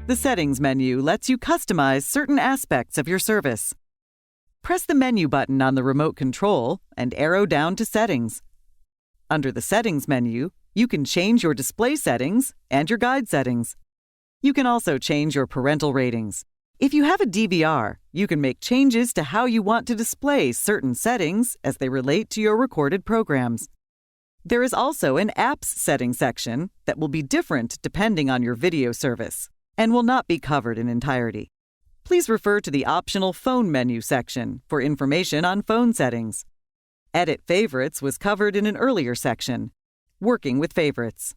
The Settings menu lets you customize certain aspects of your service. Press the menu button on the remote control and arrow down to Settings. Under the Settings menu, you can change your display settings and your guide settings. You can also change your parental ratings. If you have a DVR, you can make changes to how you want to display certain settings as they relate to your recorded programs. There is also an Apps Settings section that will be different depending on your video service and will not be covered in entirety. Please refer to the optional Phone menu section for information on phone settings. Edit Favorites was covered in an earlier section, Working with Favorites.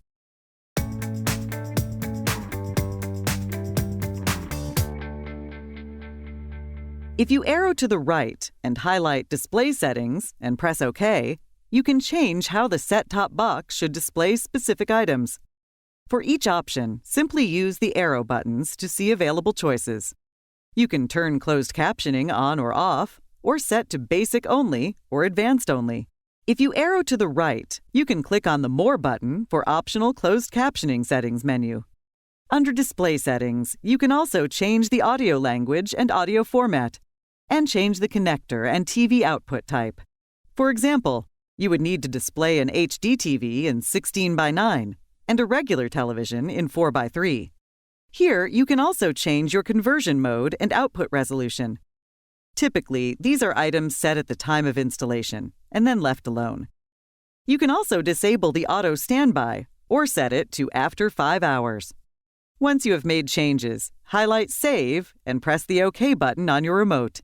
If you arrow to the right and highlight Display Settings and press OK, you can change how the set-top box should display specific items. For each option, simply use the arrow buttons to see available choices. You can turn closed captioning on or set to Basic Only or Advanced Only. If you arrow to the right, you can click on the More button for optional closed captioning settings menu. Under Display Settings, you can also change the audio language and audio format, and change the connector and TV output type. For example, you would need to display an HD TV in 16:9 and a regular television in 4:3. Here, you can also change your conversion mode and output resolution. Typically, these are items set at the time of installation and then left alone. You can also disable the auto standby or set it to after 5 hours. Once you have made changes, highlight Save and press the OK button on your remote.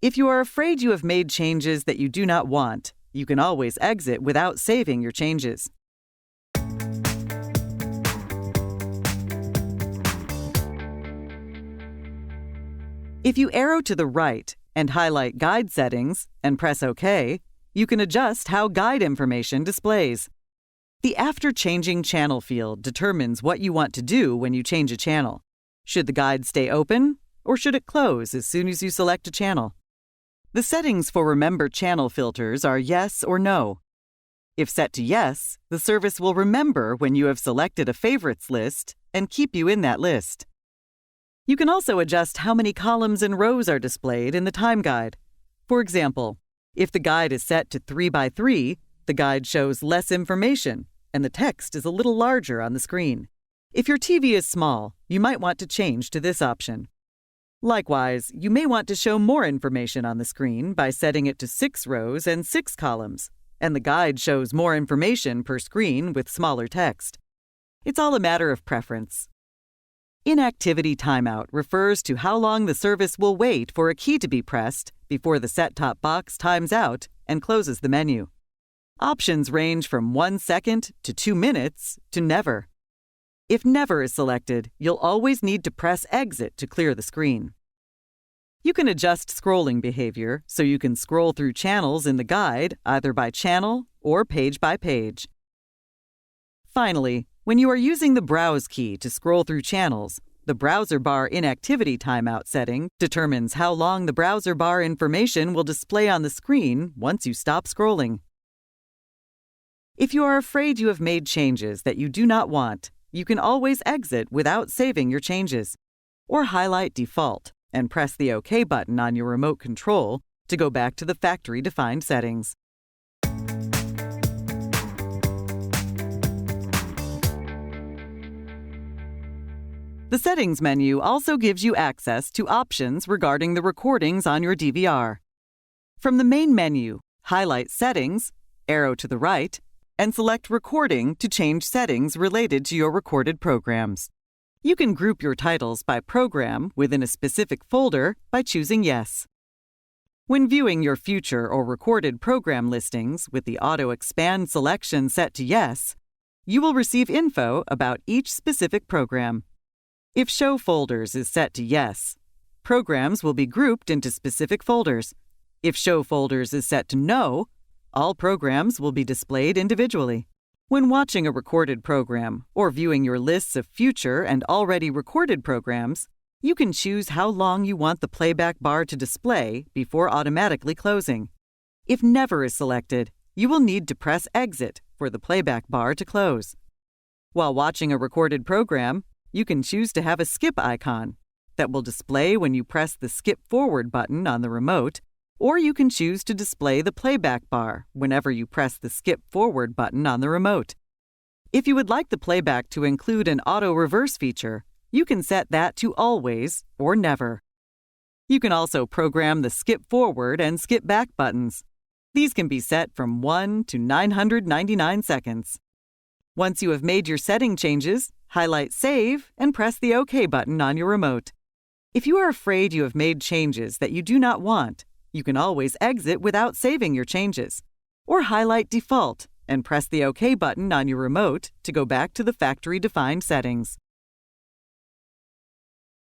If you are afraid you have made changes that you do not want, you can always exit without saving your changes. If you arrow to the right and highlight Guide Settings and press OK, you can adjust how guide information displays. The After Changing Channel field determines what you want to do when you change a channel. Should the guide stay open, or should it close as soon as you select a channel? The settings for Remember Channel filters are Yes or No. If set to Yes, the service will remember when you have selected a favorites list and keep you in that list. You can also adjust how many columns and rows are displayed in the time guide. For example, if the guide is set to 3:3, the guide shows less information and the text is a little larger on the screen. If your TV is small, you might want to change to this option. Likewise, you may want to show more information on the screen by setting it to 6 rows and 6 columns, and the guide shows more information per screen with smaller text. It's all a matter of preference. Inactivity Timeout refers to how long the service will wait for a key to be pressed before the set-top box times out and closes the menu. Options range from 1 second to 2 minutes to never. If Never is selected, you'll always need to press Exit to clear the screen. You can adjust scrolling behavior so you can scroll through channels in the guide either by channel or page by page. Finally, when you are using the Browse key to scroll through channels, the Browser Bar Inactivity Timeout setting determines how long the browser bar information will display on the screen once you stop scrolling. If you are afraid you have made changes that you do not want, you can always exit without saving your changes, or highlight Default and press the OK button on your remote control to go back to the factory-defined settings. The Settings menu also gives you access to options regarding the recordings on your DVR. From the main menu, highlight Settings, arrow to the right, and select Recording to change settings related to your recorded programs. You can group your titles by program within a specific folder by choosing Yes. When viewing your future or recorded program listings with the Auto Expand selection set to Yes, you will receive info about each specific program. If Show Folders is set to Yes, programs will be grouped into specific folders. If Show Folders is set to No, all programs will be displayed individually. When watching a recorded program or viewing your lists of future and already recorded programs, you can choose how long you want the playback bar to display before automatically closing. If Never is selected, you will need to press Exit for the playback bar to close. While watching a recorded program, you can choose to have a skip icon that will display when you press the skip forward button on the remote, or you can choose to display the playback bar whenever you press the skip forward button on the remote. If you would like the playback to include an auto reverse feature, you can set that to always or never. You can also program the skip forward and skip back buttons. These can be set from 1 to 999 seconds. Once you have made your setting changes, highlight Save and press the OK button on your remote. If you are afraid you have made changes that you do not want, you can always exit without saving your changes, or highlight Default and press the OK button on your remote to go back to the factory-defined settings.